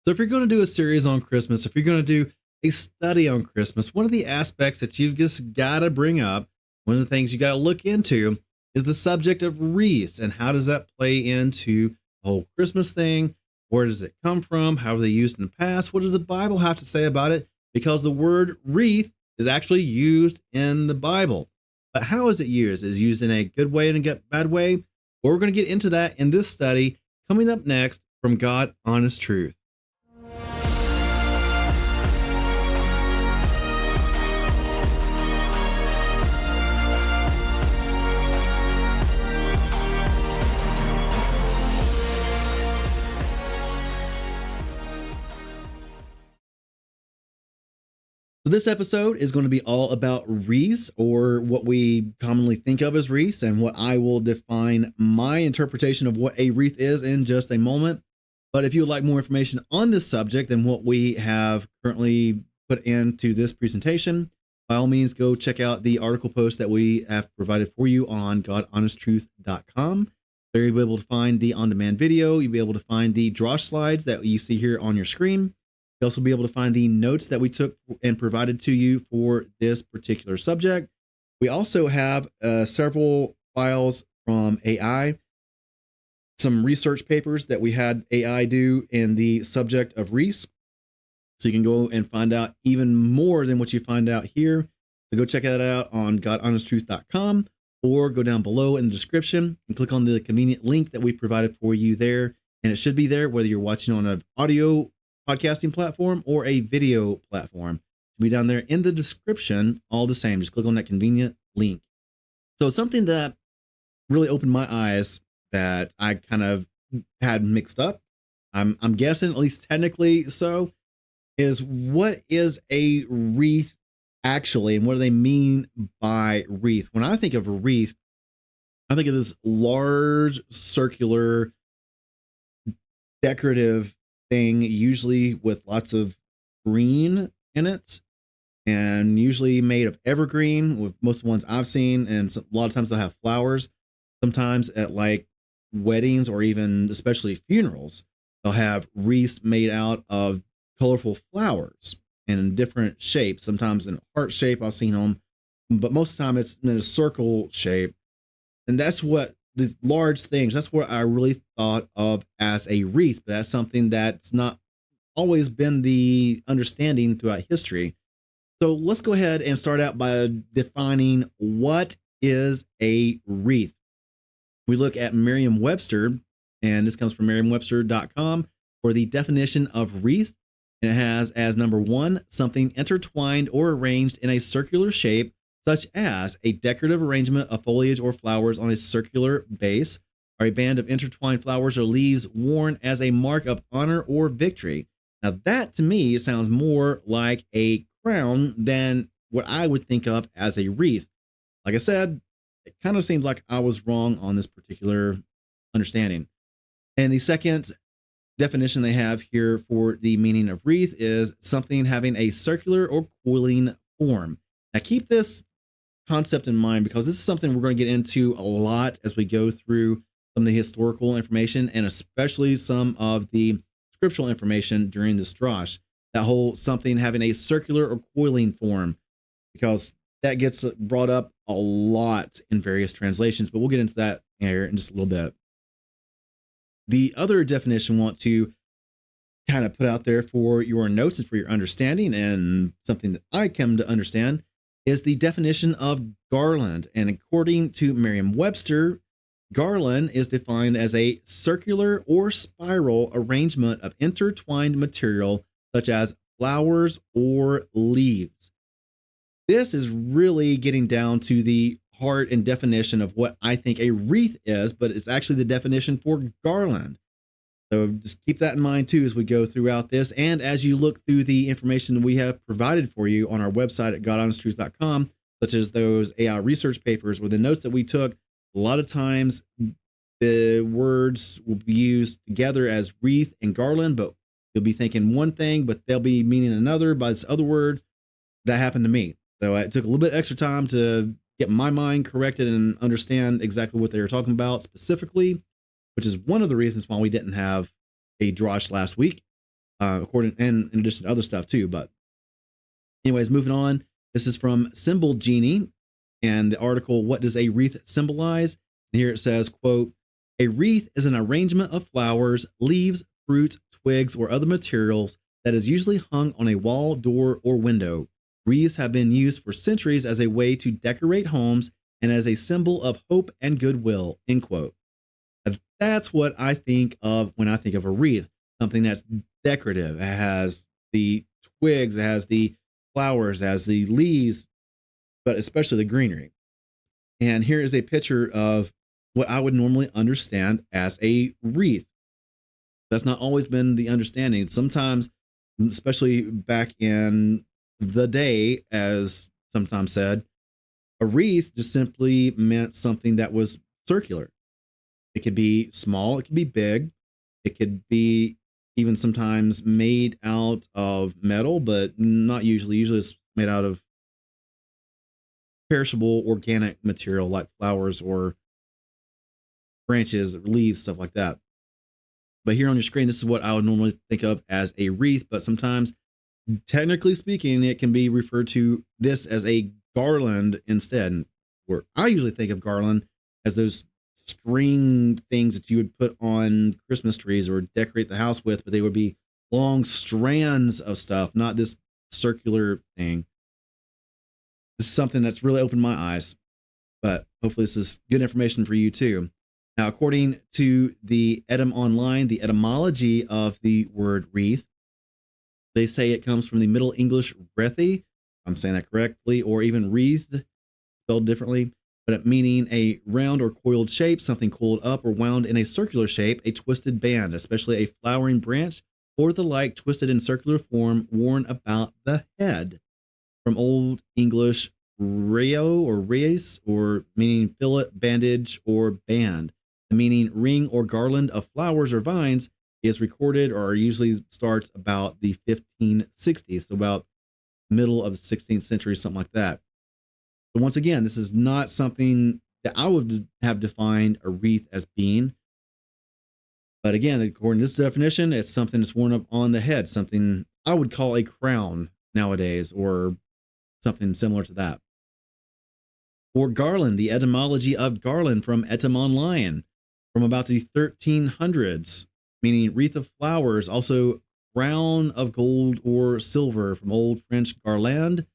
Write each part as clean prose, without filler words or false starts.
So if you're going to do a series on Christmas, if you're going to do a study on Christmas, one of the aspects that you've just got to bring up, one of the things you got to look into is the subject of wreaths and how does that play into the whole Christmas thing? Where does it come from? How were they used in the past? What does the Bible have to say about it? Because the word wreath is actually used in the Bible. But how is it used? Is it used in a good way and a bad way? Well, we're going to get into that in this study coming up next from God Honest Truth. So this episode is going to be all about wreaths, or what we commonly think of as wreaths, and what I will define my interpretation of what a wreath is in just a moment. But if you would like more information on this subject than what we have currently put into this presentation, by all means, go check out the article post that we have provided for you on godhonesttruth.com. There you'll be able to find the on-demand video. You'll be able to find the draw slides that you see here on your screen. You'll also be able to find the notes that we took and provided to you for this particular subject. We also have several files from AI, some research papers that we had AI do in the subject of wreaths. So you can go and find out even more than what you find out here. So go check that out on godhonesttruth.com, or go down below in the description and click on the convenient link that we provided for you there. And it should be there whether you're watching on an audio podcasting platform or a video platform. It'll be down there in the description, all the same. Just click on that convenient link. So something that really opened my eyes that I kind of had mixed up, I'm guessing at least technically so, is what is a wreath actually, and what do they mean by wreath? When I think of a wreath, I think of this large circular decorative thing, usually with lots of green in it, and usually made of evergreen, with most of the ones I've seen. And a lot of times they'll have flowers. Sometimes at like weddings or even especially funerals, they'll have wreaths made out of colorful flowers and in different shapes. Sometimes in a heart shape, I've seen them, but most of the time it's in a circle shape. And that's what these large things, that's what I really thought of as a wreath. But that's something that's not always been the understanding throughout history. So let's go ahead and start out by defining what is a wreath. We look at Merriam-Webster, and this comes from merriam-webster.com for the definition of wreath. And it has as number one, something intertwined or arranged in a circular shape, such as a decorative arrangement of foliage or flowers on a circular base, or a band of intertwined flowers or leaves worn as a mark of honor or victory. Now that to me sounds more like a crown than what I would think of as a wreath. Like I said, it kind of seems like I was wrong on this particular understanding. And the second definition they have here for the meaning of wreath is something having a circular or coiling form. Now keep this concept in mind, because this is something we're going to get into a lot as we go through some of the historical information, and especially some of the scriptural information during this drosh. That whole something having a circular or coiling form, because that gets brought up a lot in various translations, but we'll get into that here in just a little bit. The other definition I want to kind of put out there for your notes and for your understanding, and something that I come to understand, is the definition of garland. And according to Merriam-Webster, garland is defined as a circular or spiral arrangement of intertwined material, such as flowers or leaves. This is really getting down to the heart and definition of what I think a wreath is, but it's actually the definition for garland. So just keep that in mind too as we go throughout this, and as you look through the information that we have provided for you on our website at godhonesttruth.com, such as those AI research papers or the notes that we took. A lot of times the words will be used together as wreath and garland, but you'll be thinking one thing, but they'll be meaning another by this other word. That happened to me. So it took a little bit extra time to get my mind corrected and understand exactly what they were talking about specifically, which is one of the reasons why we didn't have a drosh last week. according and in addition to other stuff too. But anyways, moving on. This is from Symbol Genie and the article, "What does a wreath symbolize?" And here it says, quote, "A wreath is an arrangement of flowers, leaves, fruit, twigs, or other materials that is usually hung on a wall, door, or window. Wreaths have been used for centuries as a way to decorate homes and as a symbol of hope and goodwill," end quote. And that's what I think of when I think of a wreath, something that's decorative. It has the twigs, it has the flowers, it has the leaves, but especially the greenery. And here is a picture of what I would normally understand as a wreath. That's not always been the understanding. Sometimes, especially back in the day, as sometimes said, a wreath just simply meant something that was circular. It could be small, it could be big, it could be even sometimes made out of metal, but not usually. Usually it's made out of perishable organic material like flowers or branches, or leaves, stuff like that. But here on your screen, this is what I would normally think of as a wreath, but sometimes, technically speaking, it can be referred to this as a garland instead. Where I usually think of garland as those string things that you would put on Christmas trees or decorate the house with, but they would be long strands of stuff, not this circular thing. This is something that's really opened my eyes, but hopefully this is good information for you too. Now, according to the Edom Online, the etymology of the word wreath, they say it comes from the Middle English wreathi, I'm saying that correctly, or even wreath, spelled differently, but meaning a round or coiled shape, something coiled up or wound in a circular shape, a twisted band, especially a flowering branch or the like, twisted in circular form, worn about the head. From Old English reo or reis, or meaning fillet, bandage, or band. The meaning ring or garland of flowers or vines is recorded or usually starts about the 1560s, so about middle of the 16th century, something like that. But once again, this is not something that I would have defined a wreath as being. But again, according to this definition, it's something that's worn up on the head, something I would call a crown nowadays, or something similar to that. For garland, the etymology of garland from Etym Online, from about the 1300s, meaning wreath of flowers, also crown of gold or silver, from Old French garland.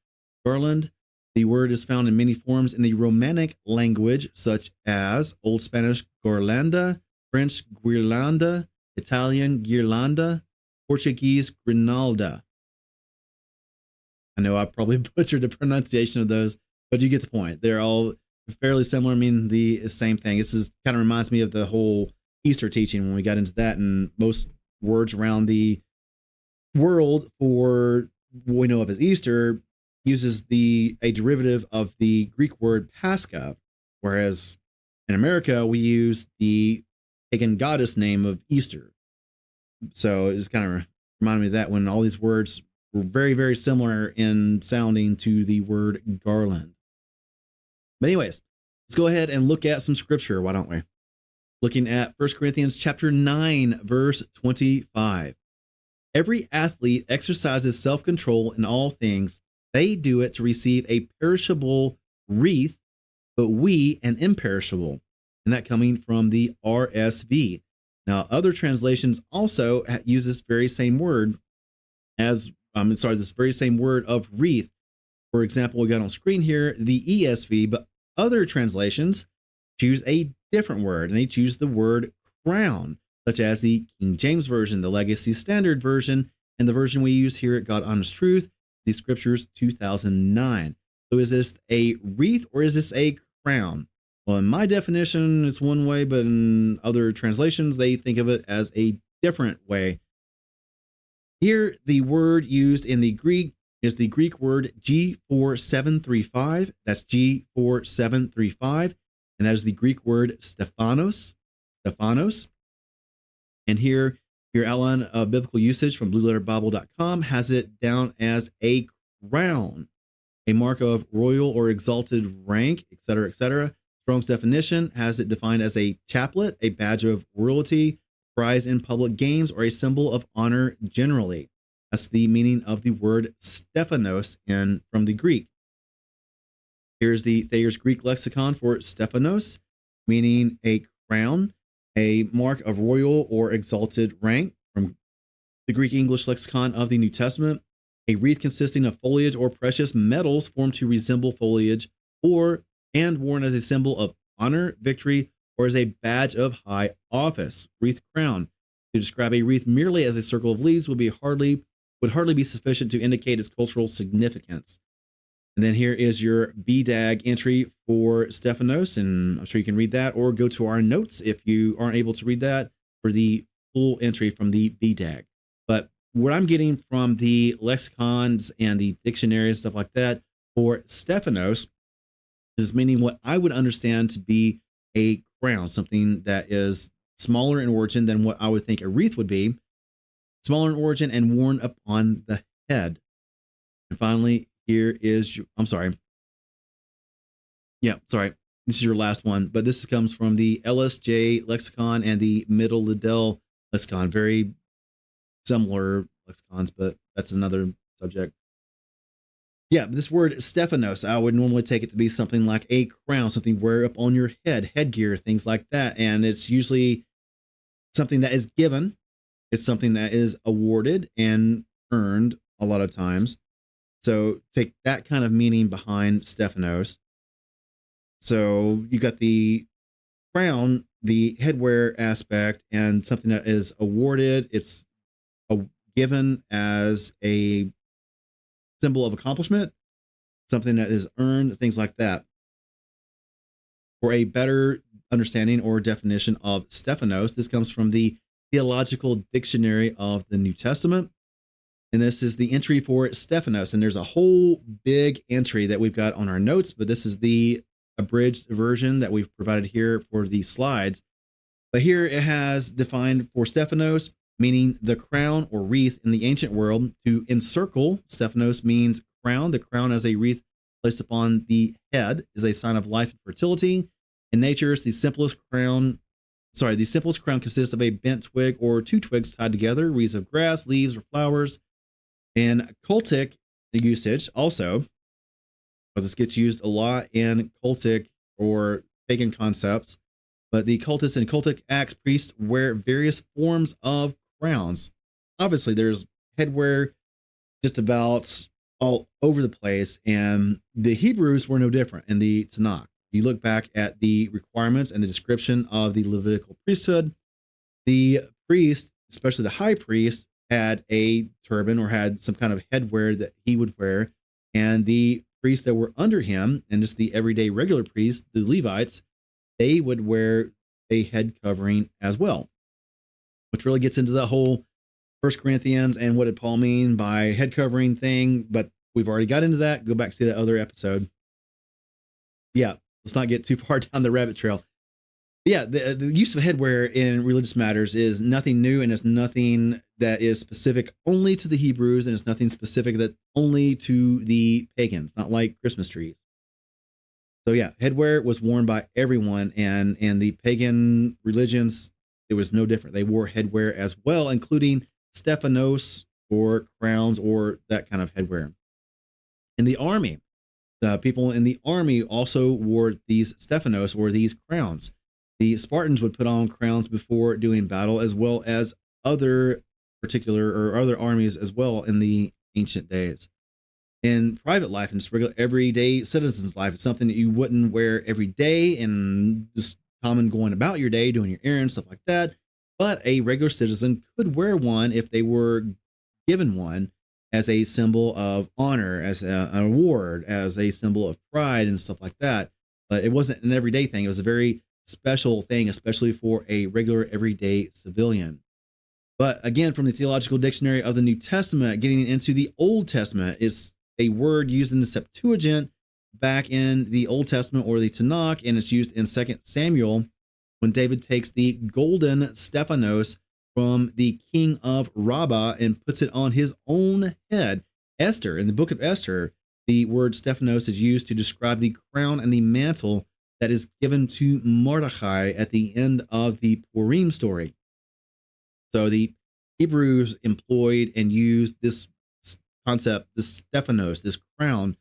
The word is found in many forms in the Romanic language, such as Old Spanish garlanda, French guirlanda, Italian ghirlanda, Portuguese grinalda. I know I probably butchered the pronunciation of those, but you get the point. They're all fairly similar. I mean, the same thing. This is kind of reminds me of the whole Easter teaching when we got into that, and most words around the world for what we know of as Easter uses a derivative of the Greek word Pascha, whereas in America we use the pagan goddess name of Easter. So it just kind of reminded me of that, when all these words were very, very similar in sounding to the word garland. But anyways, let's go ahead and look at some scripture, why don't we? Looking at 1 Corinthians chapter 9, verse 25. Every athlete exercises self-control in all things. They do it to receive a perishable wreath, but we an imperishable. And that coming from the RSV. Now, other translations also use this very same word as, this very same word of wreath. For example, we got on screen here the ESV, but other translations choose a different word, and they choose the word crown, such as the King James Version, the Legacy Standard Version, and the version we use here at God Honest Truth, the Scriptures 2009. So is this a wreath or is this a crown? Well, in my definition, it's one way, but in other translations, they think of it as a different way. Here, the word used in the Greek is the Greek word G4735. That's G4735. And that is the Greek word stephanos. And here, your outline of biblical usage from blueletterbible.com has it down as a crown, a mark of royal or exalted rank, etc., etc. Strong's definition has it defined as a chaplet, a badge of royalty, prize in public games, or a symbol of honor generally. That's the meaning of the word stephanos from the Greek. Here's the Thayer's Greek lexicon for stephanos, meaning a crown, a mark of royal or exalted rank. From the Greek English lexicon of the New Testament, a wreath consisting of foliage or precious metals formed to resemble foliage, and worn as a symbol of honor, victory, or as a badge of high office. Wreath crown. To describe a wreath merely as a circle of leaves would hardly be sufficient to indicate its cultural significance. And then here is your BDAG entry for stephanos, and I'm sure you can read that, or go to our notes if you aren't able to read that for the full entry from the BDAG. But what I'm getting from the lexicons and the dictionaries, stuff like that, for stephanos is meaning what I would understand to be a crown, something that is smaller in origin than what I would think a wreath would be, smaller in origin and worn upon the head. And finally, here is I'm sorry. Yeah, sorry. This is your last one, but this comes from the LSJ lexicon and the Middle Liddell lexicon. Very similar lexicons, but that's another subject. Yeah, this word stephanos, I would normally take it to be something like a crown, something wear up on your head, headgear, things like that. And it's usually something that is given. It's something that is awarded and earned a lot of times. So take that kind of meaning behind stephanos. So you got the crown, the headwear aspect, and something that is awarded. It's given as a symbol of accomplishment, something that is earned, things like that. For a better understanding or definition of stephanos, this comes from the Theological Dictionary of the New Testament. And this is the entry for stephanos. And there's a whole big entry that we've got on our notes, but this is the abridged version that we've provided here for the slides. But here it has defined for stephanos, meaning the crown or wreath in the ancient world. To encircle, stephanos means crown. The crown as a wreath placed upon the head is a sign of life and fertility. In nature, the simplest crown consists of a bent twig or two twigs tied together, wreaths of grass, leaves, or flowers. And cultic usage also, because this gets used a lot in cultic or pagan concepts, but the cultists and cultic acts priests wear various forms of crowns. Obviously, there's headwear just about all over the place, and the Hebrews were no different in the Tanakh. You look back at the requirements and the description of the Levitical priesthood, the priest, especially the high priest, had a turban or had some kind of headwear that he would wear, and the priests that were under him, and just the everyday regular priests, the Levites, they would wear a head covering as well, which really gets into the whole 1 Corinthians and what did Paul mean by head covering thing, but we've already got into that. Go back to that other episode. Yeah, let's not get too far down the rabbit trail. Yeah, the use of headwear in religious matters is nothing new, and it's nothing that is specific only to the Hebrews, and it's nothing specific that only to the pagans, not like Christmas trees. So yeah, headwear was worn by everyone, and the pagan religions, it was no different. They wore headwear as well, including stephanos or crowns or that kind of headwear. In the army, the people in the army also wore these stephanos or these crowns. The Spartans would put on crowns before doing battle, as well as other armies as well in the ancient days. In private life and just regular everyday citizens' life, it's something that you wouldn't wear every day and just common going about your day, doing your errands, stuff like that. But a regular citizen could wear one if they were given one as a symbol of honor, as an award, as a symbol of pride and stuff like that. But it wasn't an everyday thing. It was a very special thing, especially for a regular everyday civilian. But again, from the Theological Dictionary of the New Testament, getting into the Old Testament, is a word used in the Septuagint back in the Old Testament or the Tanakh, and it's used in 2 Samuel when David takes the golden stephanos from the king of Rabbah and puts it on his own head. Esther, in the book of Esther, the word stephanos is used to describe the crown and the mantle that is given to Mordecai at the end of the Purim story. So the Hebrews employed and used this concept, this stephanos, this crown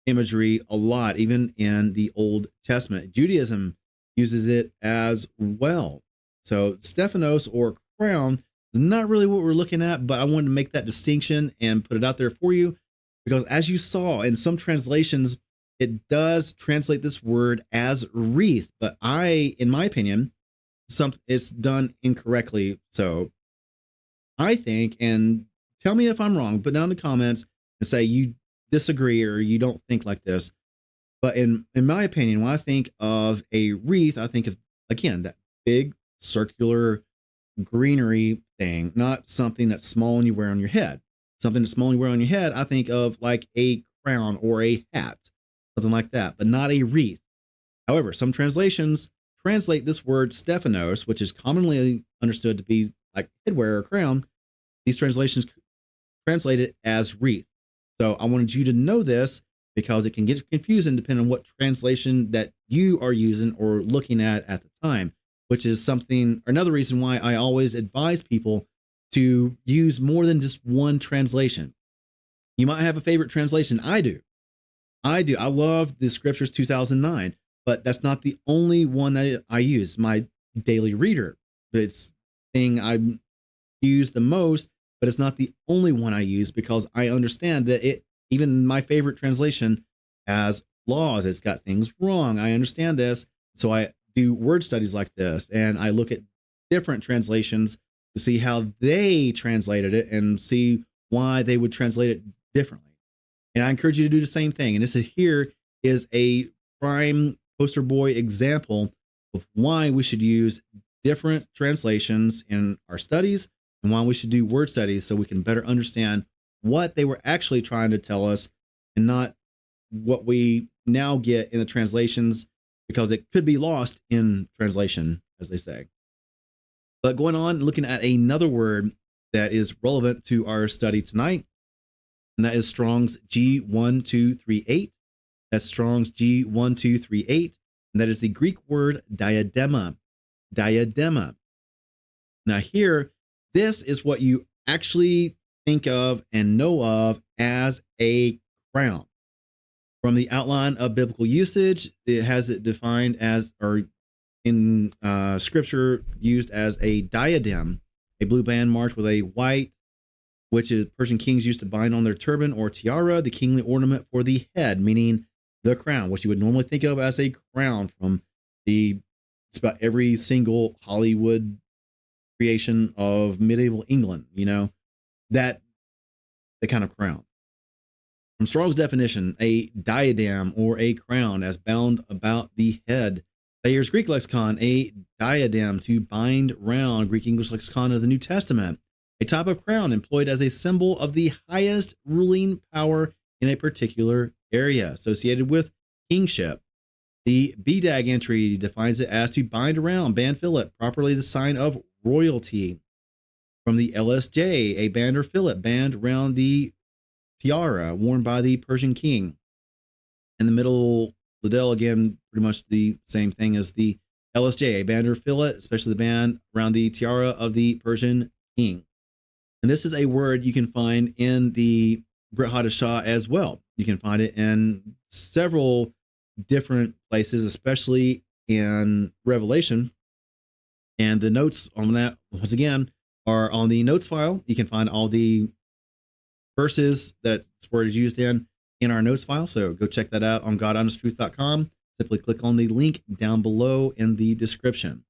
imagery a lot, even in the Old Testament. Judaism uses it as well. So stephanos or crown is not really what we're looking at, but I wanted to make that distinction and put it out there for you, because as you saw in some translations, it does translate this word as wreath, but in my opinion, it's done incorrectly. So I think, and tell me if I'm wrong, put down in the comments and say you disagree or you don't think like this. But in my opinion, when I think of a wreath, I think of, again, that big circular greenery thing, not something that's small and you wear on your head. Something that's small and you wear on your head, I think of like a crown or a hat, something like that, but not a wreath. However, some translations translate this word stephanos, which is commonly understood to be like headwear or crown. These translations translate it as wreath. So I wanted you to know this because it can get confusing depending on what translation that you are using or looking at the time, which is something, another reason why I always advise people to use more than just one translation. You might have a favorite translation. I do. I love the Scriptures 2009, but that's not the only one that I use. My daily reader, it's thing I use the most, but it's not the only one I use because I understand that even my favorite translation has flaws. It's got things wrong. I understand this. So I do word studies like this and I look at different translations to see how they translated it and see why they would translate it differently. And I encourage you to do the same thing. And this here is a prime poster boy example of why we should use different translations in our studies and why we should do word studies so we can better understand what they were actually trying to tell us and not what we now get in the translations, because it could be lost in translation, as they say. But going on, looking at another word that is relevant to our study tonight, and that is Strong's G1238. That's Strong's G1238, and that is the Greek word diadema. Diadema. Now here, this is what you actually think of and know of as a crown. From the outline of biblical usage, it has it defined as, or in scripture, used as a diadem, a blue band marked with a white, which is Persian kings used to bind on their turban or tiara, the kingly ornament for the head, meaning the crown, which you would normally think of as a crown from it's about every single Hollywood creation of medieval England, that the kind of crown. From Strong's definition, a diadem or a crown as bound about the head. Thayer's Greek lexicon, a diadem to bind round, Greek English lexicon of the New Testament, a type of crown employed as a symbol of the highest ruling power in a particular area associated with kingship. The BDAG entry defines it as to bind around, band fillet, properly the sign of royalty. From the LSJ, a band or fillet band around the tiara worn by the Persian king. In the middle, Liddell, again, pretty much the same thing as the LSJ, a band or fillet, especially the band around the tiara of the Persian king. And this is a word you can find in the Brit Hadashah as well. You can find it in several different places, especially in Revelation. And the notes on that, once again, are on the notes file. You can find all the verses that this word is used in our notes file. So go check that out on godhonesttruth.com. Simply click on the link down below in the description.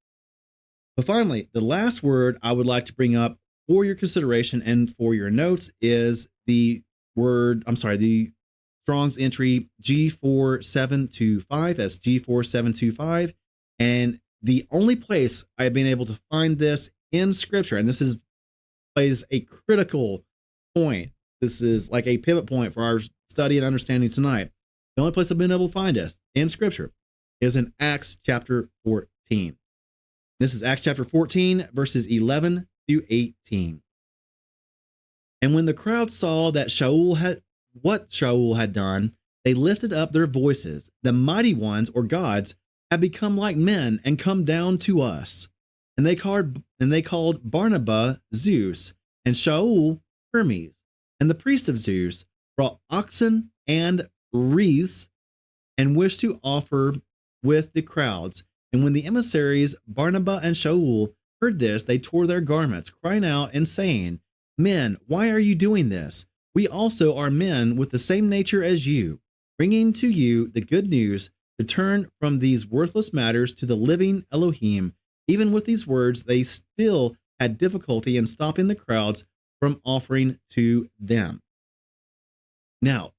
But finally, the last word I would like to bring up for your consideration and for your notes is the Strong's entry G4725. That's G4725. And the only place I've been able to find this in scripture, and this plays a critical point. This is like a pivot point for our study and understanding tonight. The only place I've been able to find this in scripture is in Acts chapter 14. This is Acts chapter 14, verses 11 through 18. And when the crowd saw that what Shaul had done, they lifted up their voices. The mighty ones, or gods, have become like men and come down to us. and they called Barnabas Zeus, and Shaul Hermes. And the priest of Zeus brought oxen and wreaths and wished to offer with the crowds. And when the emissaries Barnabas and Shaul heard this, they tore their garments, crying out and saying, "Men, why are you doing this? We also are men with the same nature as you, bringing to you the good news to turn from these worthless matters to the living Elohim." Even with these words, they still had difficulty in stopping the crowds from offering to them. Now,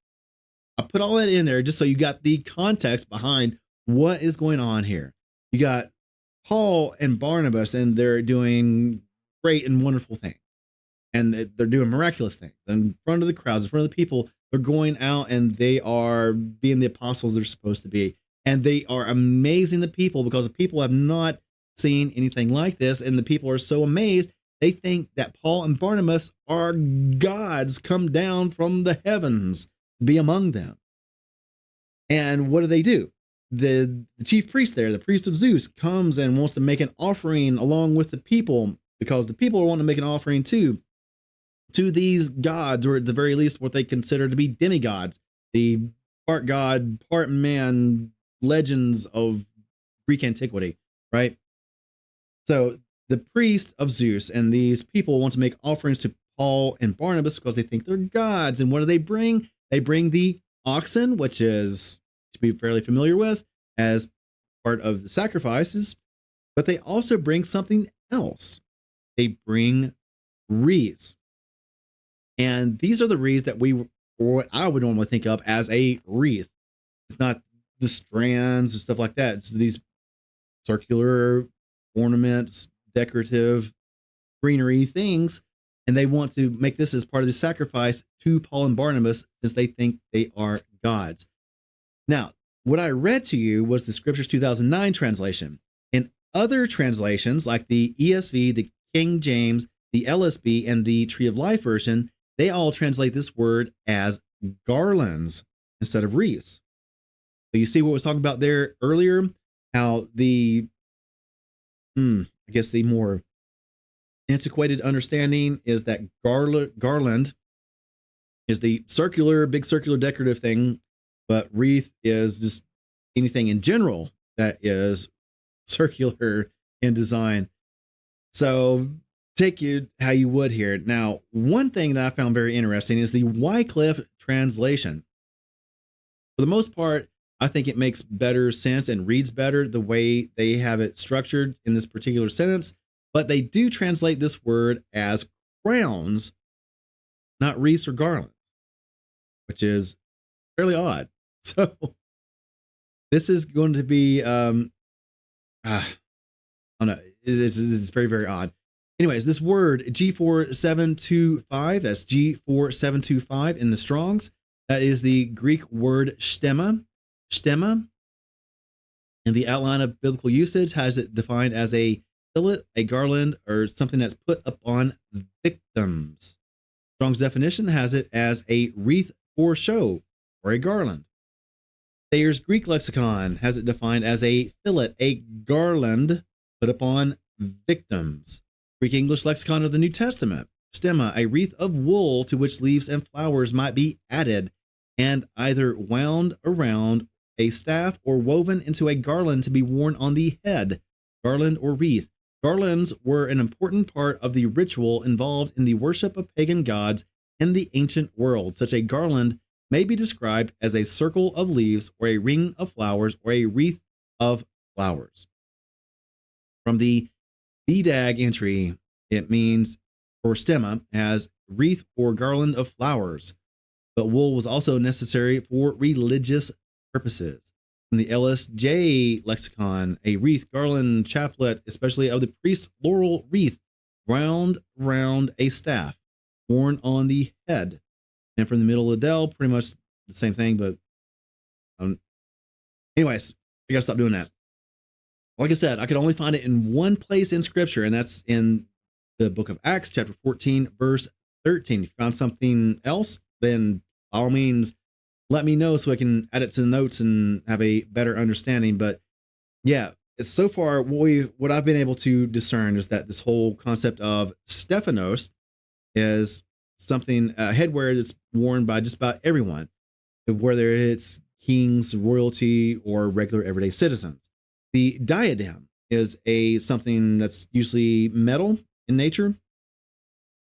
I put all that in there just so you got the context behind what is going on here. You got Paul and Barnabas, and they're doing great and wonderful things. And they're doing miraculous things in front of the crowds, in front of the people. They're going out and they are being the apostles they're supposed to be. And they are amazing the people, because the people have not seen anything like this. And the people are so amazed, they think that Paul and Barnabas are gods come down from the heavens to be among them. And what do? The chief priest there, the priest of Zeus, comes and wants to make an offering along with the people, because the people are wanting to make an offering too, to these gods, or at the very least what they consider to be demigods, the part god, part man legends of Greek antiquity, right? So the priest of Zeus and these people want to make offerings to Paul and Barnabas because they think they're gods. And what do they bring? They bring the oxen, which is to be fairly familiar with as part of the sacrifices, but they also bring something else. They bring wreaths. And these are the wreaths that what I would normally think of as a wreath. It's not the strands and stuff like that. It's these circular ornaments, decorative greenery things. And they want to make this as part of the sacrifice to Paul and Barnabas, since they think they are gods. Now, what I read to you was the Scriptures 2009 translation. In other translations, like the ESV, the King James, the LSB, and the Tree of Life version, they all translate this word as garlands instead of wreaths. So you see what I was talking about there earlier, how the, I guess the more antiquated understanding is that garland is the big circular decorative thing, but wreath is just anything in general that is circular in design. So take you how you would here. Now, one thing that I found very interesting is the Wycliffe translation. For the most part, I think it makes better sense and reads better the way they have it structured in this particular sentence, but they do translate this word as crowns, not wreaths or garlands, which is fairly odd. So this is going to be, I don't know, it's very, very odd. Anyways, this word G4725, that's G4725 in the Strongs, that is the Greek word stemma. Stemma, in the outline of biblical usage, has it defined as a fillet, a garland, or something that's put upon victims. Strong's definition has it as a wreath for show, or a garland. Thayer's Greek lexicon has it defined as a fillet, a garland put upon victims. Greek English lexicon of the New Testament, stemma, a wreath of wool to which leaves and flowers might be added, and either wound around a staff or woven into a garland to be worn on the head, garland or wreath. Garlands were an important part of the ritual involved in the worship of pagan gods in the ancient world. Such a garland may be described as a circle of leaves or a ring of flowers or a wreath of flowers. From the BDAG entry, it means for stemma as wreath or garland of flowers, but wool was also necessary for religious purposes. In the LSJ lexicon, a wreath, garland, chaplet, especially of the priest's laurel wreath, wound round a staff, worn on the head. And from the Middle Adele, pretty much the same thing, but anyways, I gotta stop doing that. Like I said, I could only find it in one place in Scripture, and that's in the book of Acts, chapter 14, verse 13. If you found something else, then by all means, let me know so I can add it to the notes and have a better understanding. But yeah, so far, what I've been able to discern is that this whole concept of stephanos is something headwear that's worn by just about everyone, whether it's kings, royalty, or regular everyday citizens. The diadem is a something that's usually metal in nature,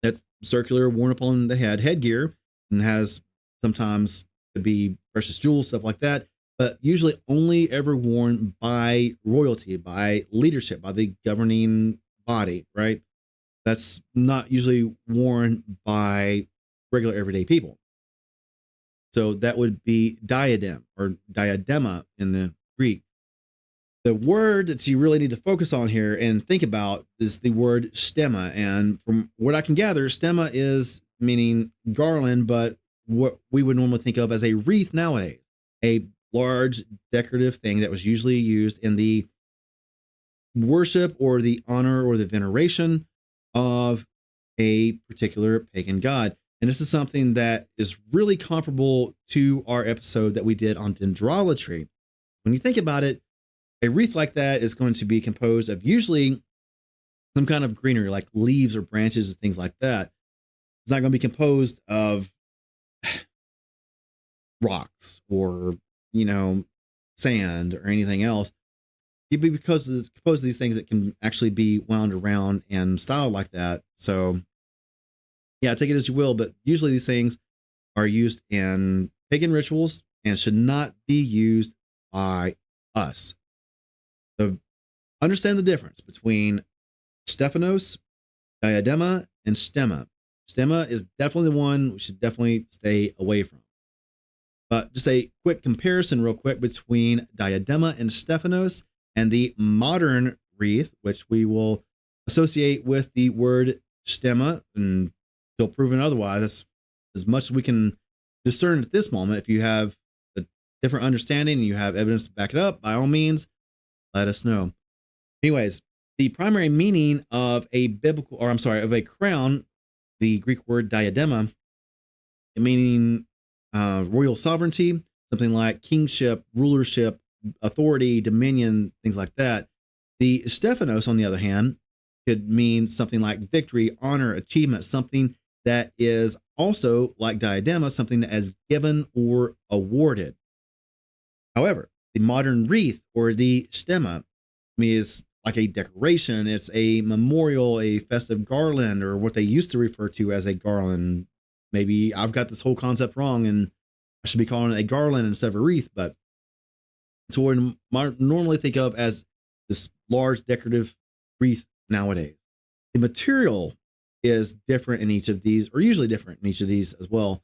that's circular, worn upon the headgear, and has sometimes could be precious jewels, stuff like that, but usually only ever worn by royalty, by leadership, by the governing body, right? That's not usually worn by regular everyday people. So that would be diadem or diadema in the Greek. The word that you really need to focus on here and think about is the word stemma. And from what I can gather, stemma is meaning garland, but what we would normally think of as a wreath nowadays, a large decorative thing that was usually used in the worship or the honor or the veneration of a particular pagan god. And this is something that is really comparable to our episode that we did on dendrolatry. When you think about it, a wreath like that is going to be composed of usually some kind of greenery, like leaves or branches and things like that. It's not going to be composed of rocks or, sand or anything else. It'd be because it's composed of these things that can actually be wound around and styled like that. So, yeah, take it as you will, but usually these things are used in pagan rituals and should not be used by us. So understand the difference between stephanos, diadema, and stemma. Stemma is definitely the one we should definitely stay away from. But just a quick comparison real quick between diadema and stephanos and the modern wreath, which we will associate with the word stemma until proven otherwise. That's as much as we can discern at this moment. If you have a different understanding and you have evidence to back it up, by all means, let us know. Anyways, the primary meaning of of a crown, the Greek word diadema, meaning royal sovereignty, something like kingship, rulership, authority, dominion, things like that. The stephanos, on the other hand, could mean something like victory, honor, achievement, something that is also like diadema, something that is given or awarded. However, the modern wreath or the stemma is like a decoration. It's a memorial, a festive garland, or what they used to refer to as a garland. Maybe I've got this whole concept wrong and I should be calling it a garland instead of a wreath, but it's what we normally think of as this large decorative wreath nowadays. The material is different in each of these, or usually different in each of these as well.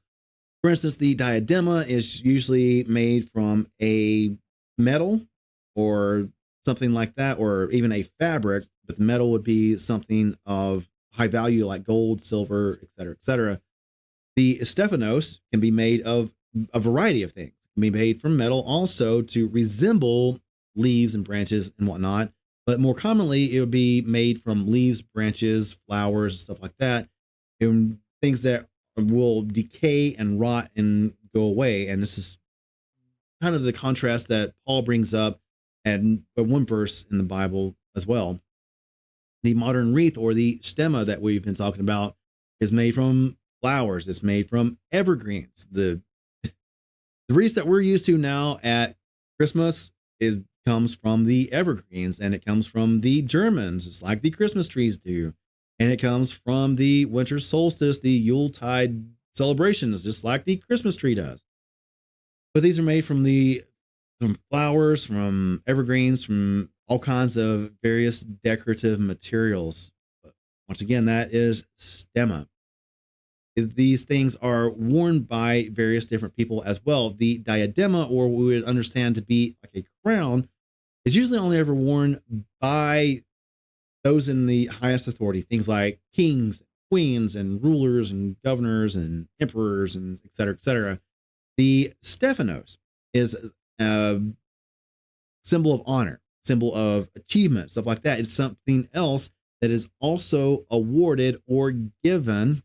For instance, the diadema is usually made from a metal or something like that, or even a fabric, but the metal would be something of high value like gold, silver, etc., etc. The stephanos can be made of a variety of things. It can be made from metal also to resemble leaves and branches and whatnot, but more commonly it would be made from leaves, branches, flowers, stuff like that, and things that will decay and rot and go away. And this is kind of the contrast that Paul brings up and one verse in the Bible as well. The modern wreath or the stemma that we've been talking about is made from flowers. It's made from evergreens. The wreath that we're used to now at Christmas comes from the evergreens, and it comes from the Germans. It's like the Christmas trees do. And it comes from the winter solstice, the Yuletide celebrations, just like the Christmas tree does. But these are made from flowers, from evergreens, from all kinds of various decorative materials. But once again, that is stemma. These things are worn by various different people as well. The diadema, or what we would understand to be like a crown, is usually only ever worn by those in the highest authority, things like kings, queens, and rulers, and governors, and emperors, and et cetera, et cetera. The stephanos is a symbol of honor, symbol of achievement, stuff like that. It's something else that is also awarded or given,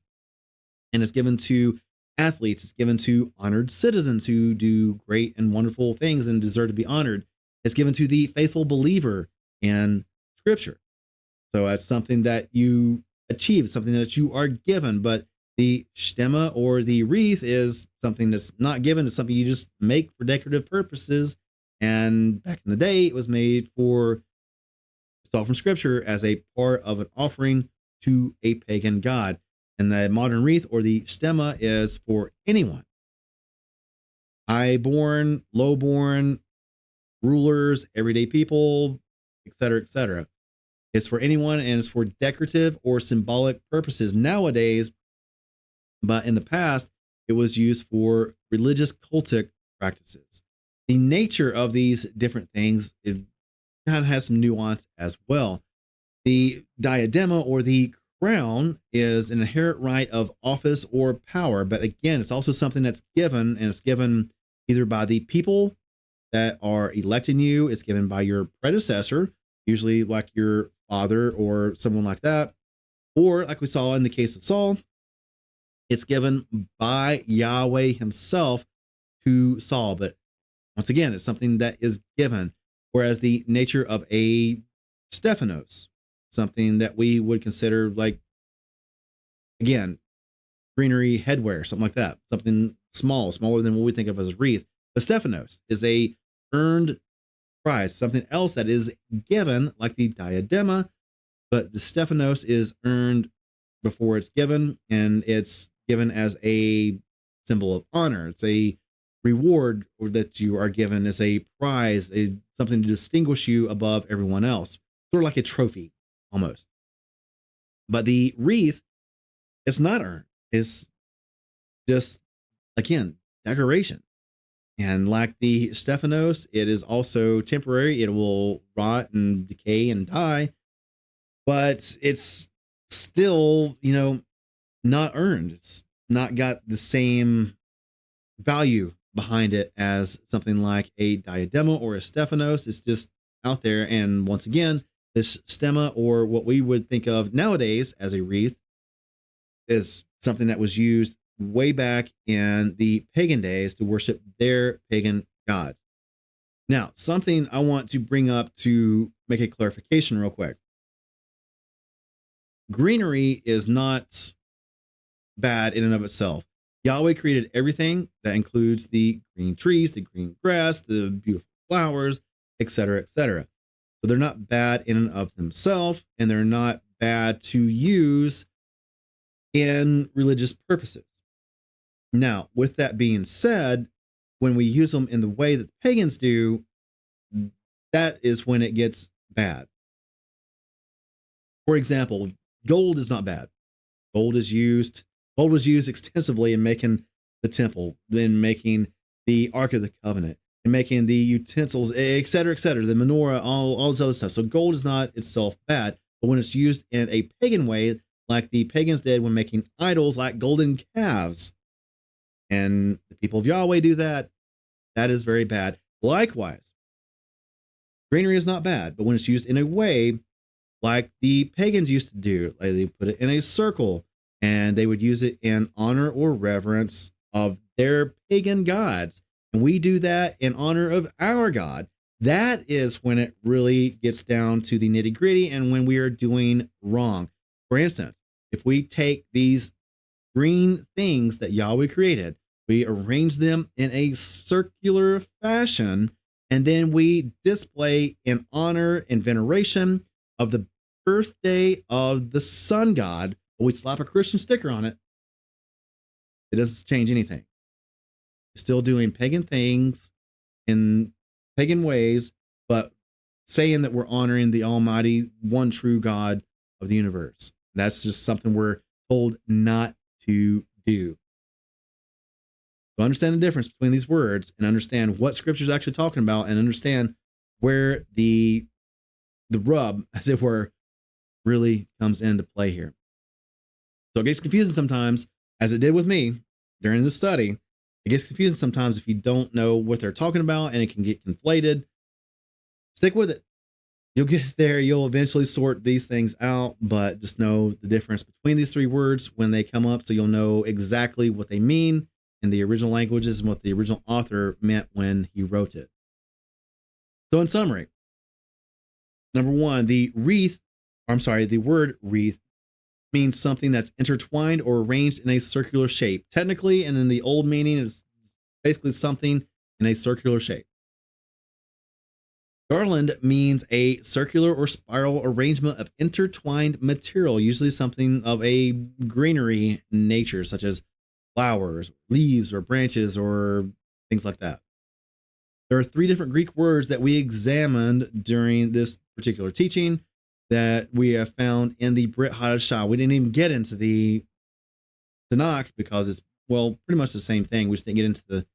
and it's given to athletes. It's given to honored citizens who do great and wonderful things and deserve to be honored. It's given to the faithful believer. in scripture. So that's something that you achieve, something that you are given. But the stemma or the wreath is something that's not given. It's something you just make for decorative purposes. And back in the day, it was made for, it's all from scripture, as a part of an offering to a pagan god. And the modern wreath or the stemma is for anyone, high-born, low-born, rulers, everyday people, etc., etc. It's for anyone, and it's for decorative or symbolic purposes nowadays. But in the past, it was used for religious cultic practices. The nature of these different things, it kind of has some nuance as well. The diadema or the crown is an inherent right of office or power. But again, it's also something that's given, and it's given either by the people that are electing you, it's given by your predecessor, usually like your father or someone like that. Or like we saw in the case of Saul, it's given by Yahweh himself to Saul. But once again, it's something that is given. Whereas the nature of a stephanos, something that we would consider like, again, greenery headwear, something like that, something small, smaller than what we think of as a wreath. But stephanos is a earned prize, something else that is given, like the diadema, but the stephanos is earned before it's given, and it's given as a symbol of honor. It's a reward that you are given as a prize, something to distinguish you above everyone else, sort of like a trophy almost. But the wreath, it's not earned. It's just, again, decoration. And like the stephanos, it is also temporary. It will rot and decay and die, but it's still, not earned. It's not got the same value behind it as something like a diadema or a stephanos. It's just out there. And once again, this stemma, or what we would think of nowadays as a wreath, is something that was used way back in the pagan days to worship their pagan gods. Now, something I want to bring up to make a clarification real quick. Greenery is not bad in and of itself. Yahweh created everything. That includes the green trees, the green grass, the beautiful flowers, etc., etc. So they're not bad in and of themselves, and they're not bad to use in religious purposes. Now, with that being said, when we use them in the way that the pagans do, that is when it gets bad. For example, gold is not bad. Gold was used extensively in making the temple, then making the Ark of the Covenant, and making the utensils, etc., etc., the menorah, all this other stuff. So gold is not itself bad, but when it's used in a pagan way, like the pagans did when making idols like golden calves, and the people of Yahweh do that, that is very bad. Likewise, greenery is not bad, but when it's used in a way like the pagans used to do, like they put it in a circle, and they would use it in honor or reverence of their pagan gods. And we do that in honor of our God. That is when it really gets down to the nitty gritty and when we are doing wrong. For instance, if we take these green things that Yahweh created, we arrange them in a circular fashion, and then we display in honor and veneration of the birthday of the sun god, but we slap a Christian sticker on it, it doesn't change anything. It's still doing pagan things in pagan ways, but saying that we're honoring the almighty, one true God of the universe. That's just something we're told not to do. So understand the difference between these words and understand what scripture is actually talking about, and understand where the rub, as it were, really comes into play here. So it gets confusing sometimes, as it did with me during the study. It gets confusing sometimes if you don't know what they're talking about, and it can get conflated. Stick with it. You'll get there. You'll eventually sort these things out, but just know the difference between these three words when they come up, so you'll know exactly what they mean in the original languages and what the original author meant when he wrote it. So in summary, Number one, the word wreath means something that's intertwined or arranged in a circular shape. Technically, and in the old meaning, it's basically something in a circular shape. Garland means a circular or spiral arrangement of intertwined material, usually something of a greenery nature, such as flowers, leaves, or branches, or things like that. There are 3 different Greek words that we examined during this particular teaching that we have found in the Brit Hadashah. We didn't even get into the Tanakh because it's, well, pretty much the same thing. We just didn't get into the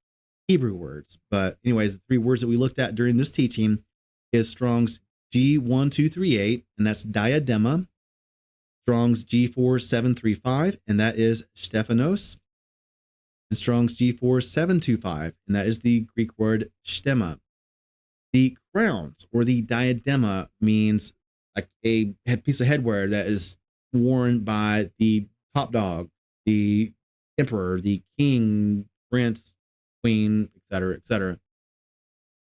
Hebrew words. But anyways, the 3 words that we looked at during this teaching is Strong's G1238, and that's diadema. Strong's G4735, and that is stephanos. And Strong's G4725, and that is the Greek word stemma. The crowns or the diadema means like a piece of headwear that is worn by the top dog, the emperor, the king, prince, queen, etc., etc.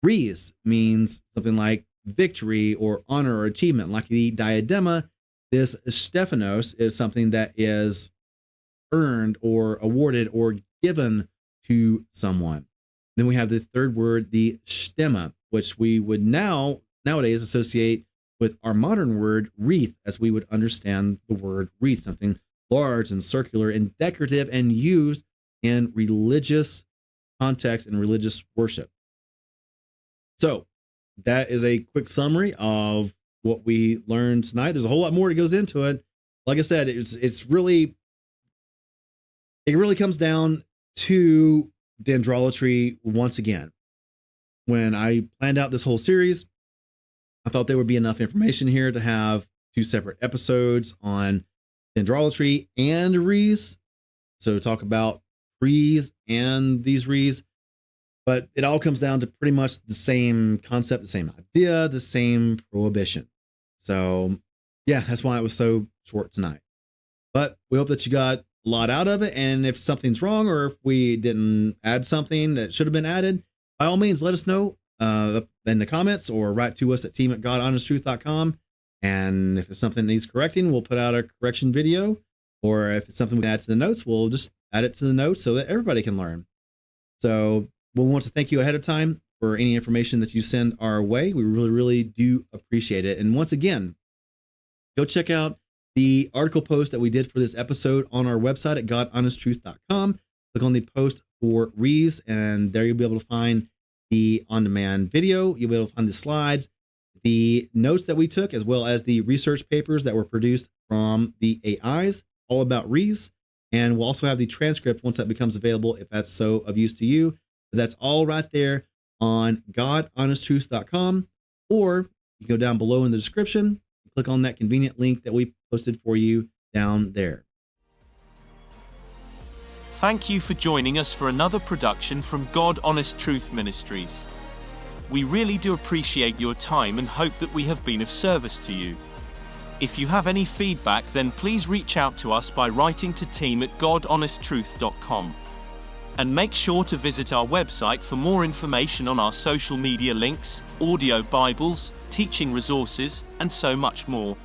Wreaths means something like victory or honor or achievement. Like the diadema, this stephanos is something that is earned or awarded or given to someone. Then we have the 3rd word, the stemma, which we would nowadays associate with our modern word wreath, as we would understand the word wreath, something large and circular and decorative and used in religious context and religious worship. So that is a quick summary of what we learned tonight. There's a whole lot more that goes into it. Like I said, it really comes down to dendrolatry once again. When I planned out this whole series, I thought there would be enough information here to have 2 separate episodes on dendrolatry and wreaths. So talk about trees and these wreaths. But it all comes down to pretty much the same concept, the same idea, the same prohibition. So yeah, that's why it was so short tonight. But we hope that you got a lot out of it. And if something's wrong, or if we didn't add something that should have been added, by all means, let us know in the comments, or write to us at team@godhonesttruth.com. And if it's something that needs correcting, we'll put out a correction video. Or if it's something we can add to the notes, we'll just add it to the notes so that everybody can learn. So we want to thank you ahead of time for any information that you send our way. We really, really do appreciate it. And once again, go check out the article post that we did for this episode on our website at godhonesttruth.com. Click on the post for Wreaths, and there you'll be able to find the on-demand video. You'll be able to find the slides, the notes that we took, as well as the research papers that were produced from the AIs, all about Wreaths. And we'll also have the transcript once that becomes available, if that's so of use to you. But that's all right there on godhonesttruth.com, or you go down below in the description, click on that convenient link that we posted for you down there. Thank you for joining us for another production from God Honest Truth Ministries. We really do appreciate your time and hope that we have been of service to you. If you have any feedback, then please reach out to us by writing to team@godhonesttruth.com. And make sure to visit our website for more information on our social media links, audio Bibles, teaching resources, and so much more.